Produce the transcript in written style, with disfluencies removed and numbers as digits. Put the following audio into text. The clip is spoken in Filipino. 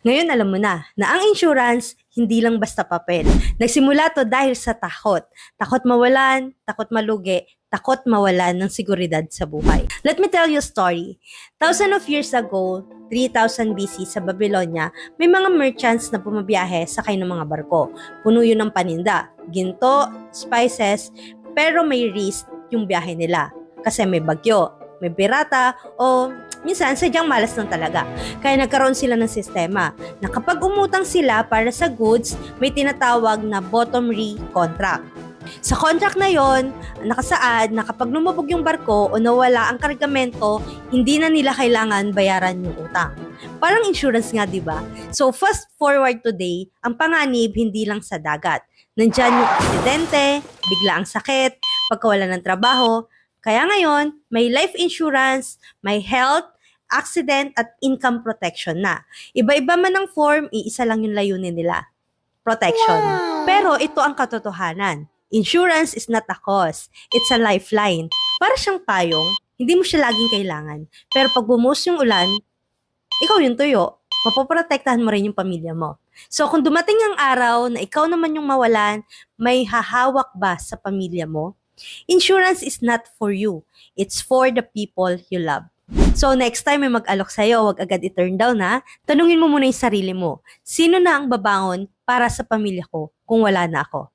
Ngayon alam mo na ang insurance hindi lang basta papel. Nagsimula to dahil sa takot. Takot mawalan, takot malugi, takot mawalan ng seguridad sa buhay. Let me tell you a story. Thousands of years ago, 3000 BC sa Babylonia, may mga merchants na bumabiyahe sakay ng mga barko. Puno yun ng paninda, ginto, spices, pero may risk yung biyahe nila. Kasi may bagyo, may pirata, o minsan sadyang malas lang talaga. Kaya nagkaroon sila ng sistema na kapag umutang sila para sa goods, may tinatawag na bottom-re contract. Sa contract na yon, nakasaad na kapag lumubog yung barko o nawala ang kargamento, hindi na nila kailangan bayaran yung utang. Parang insurance nga, di ba? So fast forward today, ang panganib hindi lang sa dagat. Nandyan yung aksidente, bigla ang sakit, pagkawala ng trabaho. Kaya ngayon, may life insurance, may health, accident at income protection na. Iba-iba man ang form, iisa lang yung layunin nila. Protection. Pero ito ang katotohanan. Insurance is not a cost. It's a lifeline. Para siyang payong, hindi mo siya laging kailangan. Pero pag bumuhos yung ulan, ikaw yung tuyo. Mapoprotektahan mo rin yung pamilya mo. So kung dumating ang araw na ikaw naman yung mawalan, may hahawak ba sa pamilya mo? Insurance is not for you. It's for the people you love. So next time may mag-alok sa'yo, wag agad i-turn down ha. Tanungin mo muna yung sarili mo. Sino na ang babangon para sa pamilya ko kung wala na ako?